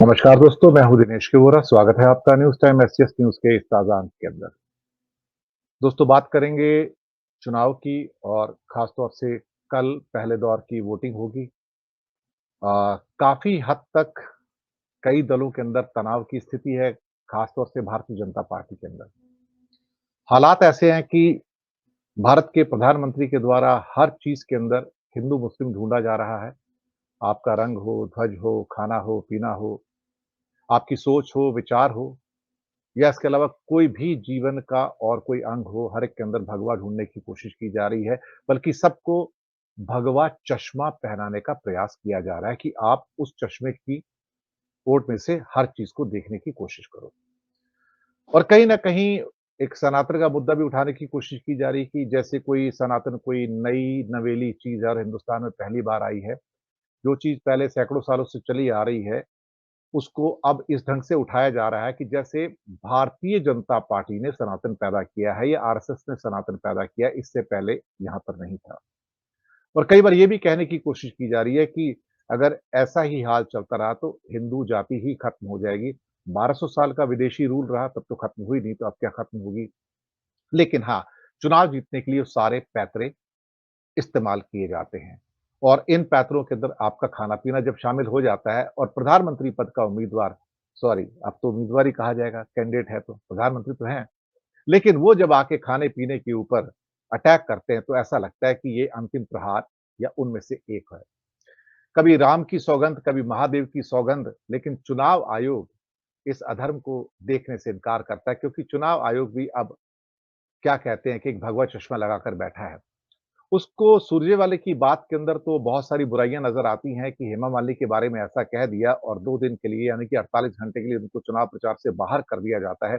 नमस्कार दोस्तों, मैं हूं दिनेश के वोरा। स्वागत है आपका न्यूज़ टाइम एसटीएस न्यूज़ के इस ताज़ा अंक के अंदर। दोस्तों, बात करेंगे चुनाव की और ख़ास तौर से कल पहले दौर की वोटिंग होगी। काफ़ी हद तक कई दलों के अंदर तनाव की स्थिति है, ख़ास तौर से भारतीय जनता पार्टी के अंदर। हालात ऐसे हैं कि भारत के प्रधानमंत्री के द्वारा हर चीज़ के अंदर हिंदू-मुस्लिम ढूँढा जा रहा है। आपका रंग हो, ध्वज हो, खाना हो, पीना हो, आपकी सोच हो, विचार हो या इसके अलावा कोई भी जीवन का और कोई अंग हो, हर एक के अंदर भगवा ढूँढने की कोशिश की जा रही है, बल्कि सबको भगवा चश्मा पहनाने का प्रयास किया जा रहा है कि आप उस चश्मे की ओट में से हर चीज़ को देखने की कोशिश करो। और कहीं न कहीं एक सनातन का मुद्दा भी उठाने की कोशिश की जा रही है कि जैसे कोई सनातन कोई नई नवेली चीज़ और हिंदुस्तान में पहली बार आई है, जो चीज़ पहले सैकड़ों सालों से चली आ रही है, उसको अब इस ढंग से उठाया जा रहा है कि जैसे भारतीय जनता पार्टी ने सनातन पैदा किया है या आरएसएस ने सनातन पैदा किया है, इससे पहले यहाँ पर नहीं था। और कई बार ये भी कहने की कोशिश की जा रही है कि अगर ऐसा ही हाल चलता रहा तो हिंदू जाति ही खत्म हो जाएगी। 1200 साल का विदेशी रूल रहा तब तो खत्म हुई नहीं, तो अब क्या खत्म होगी? लेकिन हाँ, चुनाव जीतने के लिए वो सारे पैतरे इस्तेमाल किए जाते हैं। और इन पैतरों के अंदर आपका खाना-पीना जब शामिल हो जाता है और प्रधानमंत्री पद का उम्मीदवार सॉरी अब तो उम्मीदवार ही कहा जाएगा, कैंडिडेट है तो, प्रधानमंत्री तो हैं। लेकिन वो जब आके खाने-पीने के ऊपर अटैक करते हैं, तो ऐसा लगता है कि ये अंतिम प्रहार या उनमें से एक है। कभी राम की सौगंध, कभी महादेव की सौगंध, लेकिन चुनाव आयोग इस अधर्म को देखने से इनकार करता है क्योंकि चुनाव आयोग भी अब क्या कहते हैं कि एक भगवा चश्मा लगाकर बैठा है। उसको सुरजेवाले की बात के अंदर तो बहुत सारी बुराइयाँ नज़र आती हैं कि हेमा मालिनी के बारे में ऐसा कह दिया और 2 दिन के लिए यानी कि 48 घंटे के लिए उनको चुनाव प्रचार से बाहर कर दिया जाता है।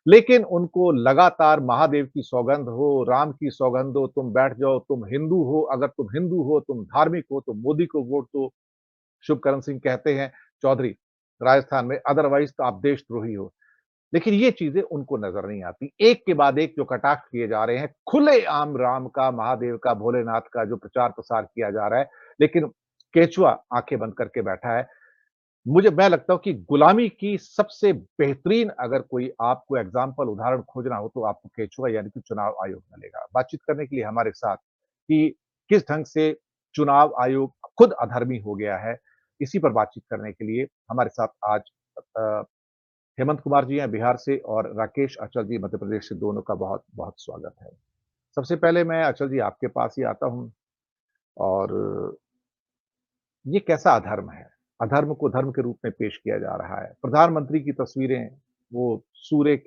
लेकिन उनको लगातार महादेव की सौगंध हो, राम की सौगंध हो, तुम बैठ जाओ, तुम हिंदू हो, अगर तुम हिंदू हो, तुम धार्मिक हो, तो मोदी को वोट दो। शुभकरण सिंह कहते हैं चौधरी राजस्थान में, अदरवाइज़ तो आप देशद्रोही हो। लेकिन ये चीज़ें उनको नज़र नहीं आती। एक के बाद एक जो कटाक्ष किए जा रहे हैं, खुलेआम राम का, महादेव का, भोलेनाथ का जो प्रचार-प्रसार किया जा रहा है, लेकिन केंचुआ आँखें बंद करके बैठा है। मैं लगता हूँ कि गुलामी की सबसे बेहतरीन अगर कोई आपको एग्ज़ाम्पल उदाहरण खोजना हो तो आपको केंचुआ यानी कि चुनाव आयोग मिलेगा। बातचीत करने के लिए हमारे साथ कि किस ढंग से चुनाव आयोग खुद अधर्मी हो गया है, इसी पर बातचीत करने के लिए हमारे साथ आज अ, हेमंत कुमार जी हैं बिहार से और राकेश अचल जी मध्य प्रदेश से, दोनों का बहुत-बहुत स्वागत है। सबसे पहले मैं अचल जी आपके पास ही आता हूँ और ये कैसा अधर्म है? अधर्म को धर्म के रूप में पेश किया जा रहा है। प्रधानमंत्री की तस्वीरें, वो सूर्य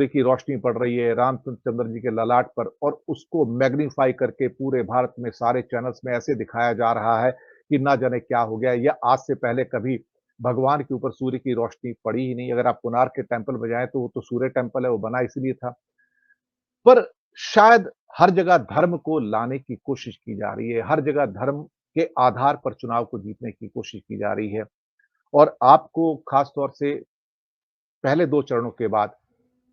की रोशनी पड़ रही है रामचंद्र जी के ललाट पर और उसको मैग्नीफाई करके पूरे भारत में सारे चैनल्स में ऐसे दिखाया जा रहा है कि ना जाने क्या हो गया या आज से पहले कभी भगवान के ऊपर सूर्य की रोशनी पड़ी ही नहीं। अगर आप कोणार्क के टेम्पल में जाएँ तो वो तो सूर्य टेम्पल है, वो बना इसीलिए था। पर शायद हर जगह धर्म को लाने की कोशिश की जा रही है, हर जगह धर्म के आधार पर चुनाव को जीतने की कोशिश की जा रही है और आपको खास तौर से पहले 2 चरणों के बाद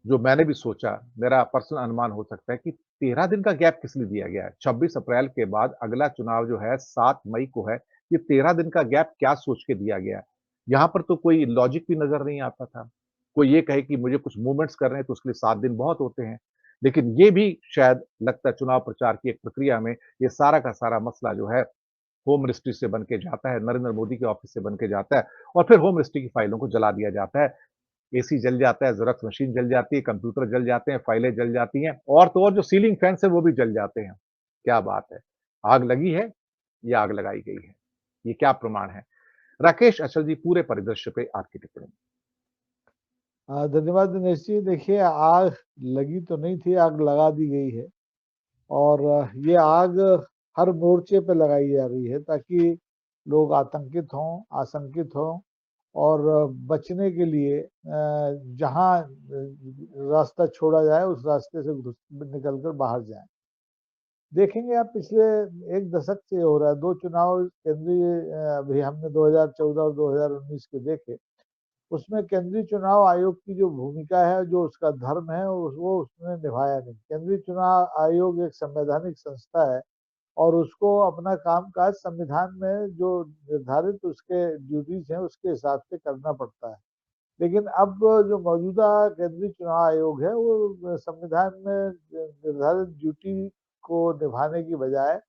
जो मैंने भी सोचा, मेरा पर्सनल अनुमान हो सकता है कि 13 दिन का गैप किस लिए दिया गया है? 26 अप्रैल के बाद अगला चुनाव जो है 7 मई को है, ये 13 दिन का गैप क्या सोच के दिया गया है? यहाँ पर तो कोई लॉजिक भी नज़र नहीं आता था। कोई ये कहे कि मुझे कुछ मूवमेंट्स करने हैं तो उसके लिए 7 दिन बहुत होते हैं। लेकिन ये भी शायद लगता है चुनाव प्रचार की एक प्रक्रिया में ये सारा का सारा मसला जो है होम मिनिस्ट्री से बन के जाता है, नरेंद्र मोदी के ऑफिस से बन के जाता है और फिर होम मिनिस्ट्री की फाइलों को जला दिया जाता है। एसी जल जाता है, ज़ेरॉक्स मशीन जल जाती है, कंप्यूटर जल जाते हैं, फाइलें जल जाती हैं और तो और जो सीलिंग फैन्स हैं वो भी जल जाते हैं। क्या बात है! आग लगी है या आग लगाई गई है? ये क्या प्रमाण है? राकेश अचल जी पूरे परिदृश्य पे आपकी टिप्पणी। धन्यवाद दिनेश जी। देखिए, आग लगी तो नहीं थी, आग लगा दी गई है और ये आग हर मोर्चे पे लगाई जा रही है ताकि लोग आतंकित हों, आशंकित हों और बचने के लिए जहाँ रास्ता छोड़ा जाए उस रास्ते से घुस निकल कर बाहर जाएँ। देखेंगे आप, पिछले 1 दशक से ये हो रहा है। 2 चुनाव केंद्रीय अभी हमने 2014 और 2019 के देखे। उसमें केंद्रीय चुनाव आयोग की जो भूमिका है, जो उसका धर्म है, वो उसने निभाया नहीं। केंद्रीय चुनाव आयोग एक संवैधानिक संस्था है और उसको अपना काम-काज संविधान में जो निर्धारित उसके ड्यूटीज़ हैं, उसके हिसाब से करना पड़ता है। लेकिन अब जो मौजूदा केंद्रीय चुनाव आयोग है, वो संविधान में निर्धारित ड्यूटी को निभाने की बजाय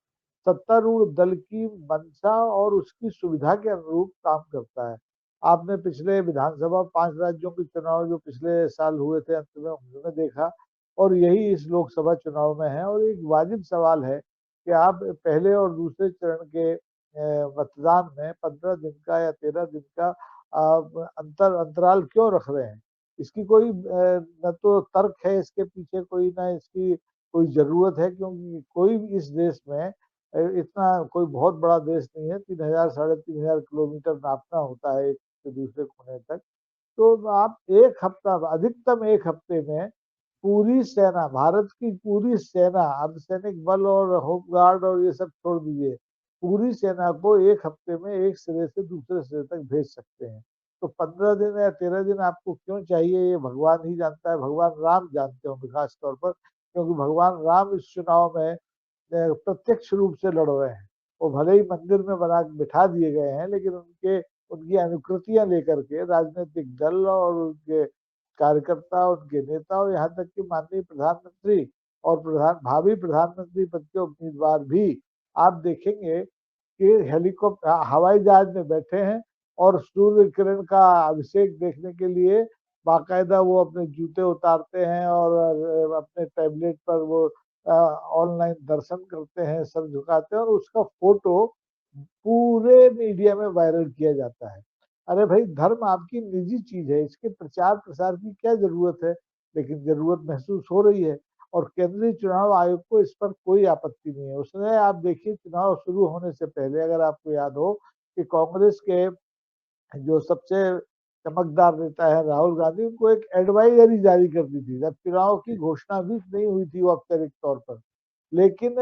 सत्तारूढ़ दल की मंशा और उसकी सुविधा के अनुरूप काम करता है। आपने पिछले विधानसभा 5 राज्यों के चुनाव जो पिछले साल हुए थे अंत में, उनमें देखा और यही इस लोकसभा चुनाव में है। और एक वाजिब सवाल है कि आप पहले और दूसरे चरण के मतदान में 15 दिन का या 13 दिन का अंतराल क्यों रख रहे हैं? इसकी कोई न तो तर्क है इसके पीछे, कोई ना इसकी कोई ज़रूरत है, क्योंकि कोई भी इस देश में इतना कोई बहुत बड़ा देश नहीं है, 3000 साढ़े 3000 किलोमीटर नापना होता है एक से दूसरे कोने तक। तो आप 1 हफ्ता, अधिकतम 1 हफ्ते में पूरी सेना, भारत की पूरी सेना, अर्धसैनिक बल और होम गार्ड और ये सब छोड़ दीजिए, पूरी सेना को 1 हफ्ते में एक सिरे से दूसरे सिरे तक भेज सकते हैं। तो 15 दिन या 13 दिन आपको क्यों चाहिए, ये भगवान ही जानता है, भगवान राम जानते होंगे खास तौर पर, क्योंकि भगवान राम इस चुनाव में प्रत्यक्ष रूप से लड़ रहे हैं। वो भले ही मंदिर में बना बिठा दिए गए हैं, लेकिन उनके उनकी अनुकृतियां लेकर के राजनीतिक दल और उनके कार्यकर्ता, उनके नेता और यहाँ तक कि माननीय प्रधानमंत्री और भावी प्रधानमंत्री पद के उम्मीदवार भी आप देखेंगे कि हेलीकॉप्टर, हवाई जहाज में बैठे हैं और सूर्य किरण का अभिषेक देखने के लिए बाकायदा वो अपने जूते उतारते हैं और अपने टैबलेट पर वो ऑनलाइन दर्शन करते हैं, सर झुकाते हैं और उसका फोटो पूरे मीडिया में वायरल किया जाता है। अरे भाई, धर्म आपकी निजी चीज है, इसके प्रचार प्रसार की क्या जरूरत है? लेकिन जरूरत महसूस हो रही है और केंद्रीय चुनाव आयोग को इस पर कोई आपत्ति नहीं है। उसने, आप देखिए, चुनाव शुरू होने से पहले, अगर आपको याद हो, कि कांग्रेस के जो सबसे चमकदार नेता है राहुल गांधी, उनको एक एडवाइजरी जारी कर दी थी जब चुनाव की घोषणा भी नहीं हुई थी वो औपचारिक तौर पर। लेकिन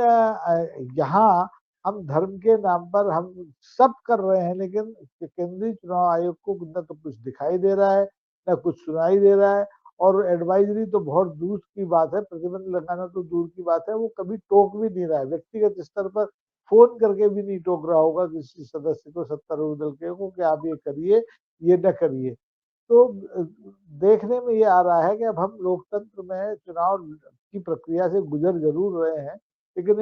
यहाँ हम धर्म के नाम पर हम सब कर रहे हैं, लेकिन केंद्रीय चुनाव आयोग को न तो कुछ दिखाई दे रहा है, न कुछ सुनाई दे रहा है। और एडवाइजरी तो बहुत दूर की बात है, प्रतिबंध लगाना तो दूर की बात है, वो कभी टोक भी नहीं रहा है। व्यक्तिगत स्तर पर फोन करके भी नहीं टोक रहा होगा किसी सदस्य को, सत्तारूढ़ दल के को, कि आप ये करिए, ये न करिए। तो देखने में ये आ रहा है कि अब हम लोकतंत्र में चुनाव की प्रक्रिया से गुजर जरूर रहे हैं, लेकिन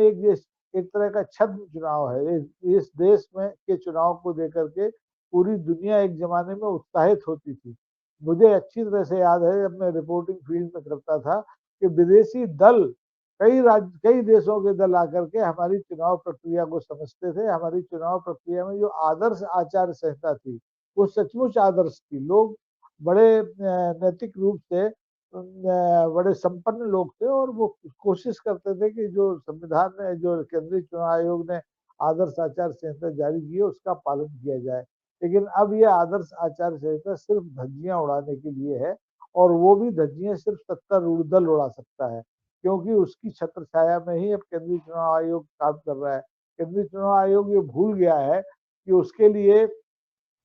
एक तरह का छद्म चुनाव है। इस देश में के चुनाव को देकर के पूरी दुनिया एक जमाने में उत्साहित होती थी। मुझे अच्छी तरह से याद है, जब मैं रिपोर्टिंग फील्ड में करता था, कि विदेशी दल, कई देशों के दल आकर के हमारी चुनाव प्रक्रिया को समझते थे। हमारी चुनाव प्रक्रिया में जो आदर्श आचार संहिता थी, वो सचमुच आदर्श थी। लोग बड़े नैतिक रूप से बड़े संपन्न लोग थे और वो कोशिश करते थे कि जो संविधान ने, जो केंद्रीय चुनाव आयोग ने आदर्श आचार संहिता जारी की है, उसका पालन किया जाए। लेकिन अब ये आदर्श आचार संहिता सिर्फ धज्जियां उड़ाने के लिए है, और वो भी धज्जियां सिर्फ सत्तारूढ़ दल उड़ा सकता है, क्योंकि उसकी छत्र छाया में ही अब केंद्रीय चुनाव आयोग काम कर रहा है। केंद्रीय चुनाव आयोग ये भूल गया है कि उसके लिए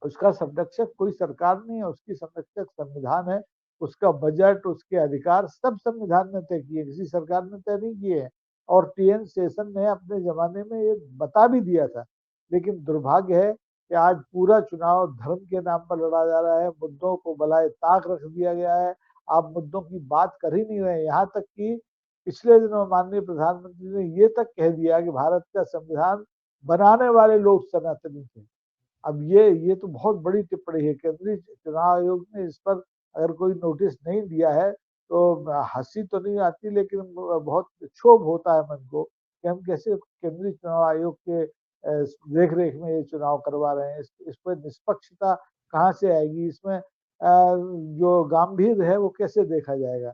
उसका संरक्षक कोई सरकार नहीं है, उसकी संरक्षक संविधान है। उसका बजट, उसके अधिकार सब संविधान ने तय किए, किसी सरकार ने तय नहीं किए हैं। और टीएन शेषन ने अपने जमाने में ये बता भी दिया था। लेकिन दुर्भाग्य है कि आज पूरा चुनाव धर्म के नाम पर लड़ा जा रहा है, मुद्दों को बलाए ताक रख दिया गया है। आप मुद्दों की बात कर ही नहीं रहे। यहाँ तक कि पिछले दिनों माननीय प्रधानमंत्री ने ये तक कह दिया कि भारत का संविधान बनाने वाले लोग सनातनी थे। अब ये तो बहुत बड़ी टिप्पणी है। केंद्रीय चुनाव आयोग ने इस पर अगर कोई नोटिस नहीं दिया है, तो हंसी तो नहीं आती, लेकिन बहुत क्षोभ होता है मन को कि हम कैसे केंद्रीय चुनाव आयोग के देख रेख में ये चुनाव करवा रहे हैं। इस पर निष्पक्षता कहाँ से आएगी? इसमें जो गंभीर है वो कैसे देखा जाएगा?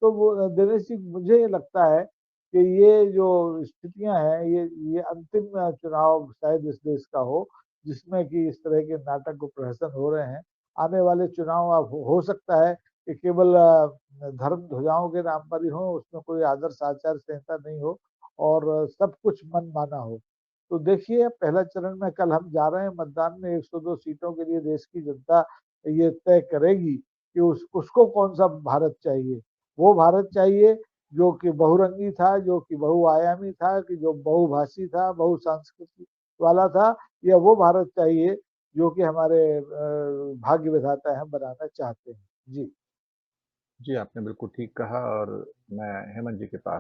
तो वो दिनेश जी, मुझे ये लगता है कि ये जो स्थितियां हैं, ये अंतिम चुनाव शायद इस देश का हो, जिसमें कि इस तरह के नाटक और प्रहसन हो रहे हैं। आने वाले चुनाव अब हो सकता है कि केवल धर्म ध्वजाओं के नाम पर ही हो, उसमें कोई आदर्श आचार संहिता नहीं हो और सब कुछ मनमाना हो। तो देखिए, पहला चरण में कल हम जा रहे हैं मतदान में, 102 सीटों के लिए देश की जनता ये तय करेगी कि उसको कौन सा भारत चाहिए। वो भारत चाहिए जो कि बहुरंगी था, जो कि बहुआयामी था, कि जो बहुभाषी था, बहुसांस्कृतिक वाला था, या वो भारत चाहिए जो कि हमारे भाग्य विधाता हैं बनाना चाहते हैं? जी। जी, आपने बिल्कुल ठीक कहा और मैं हेमंत जी के पास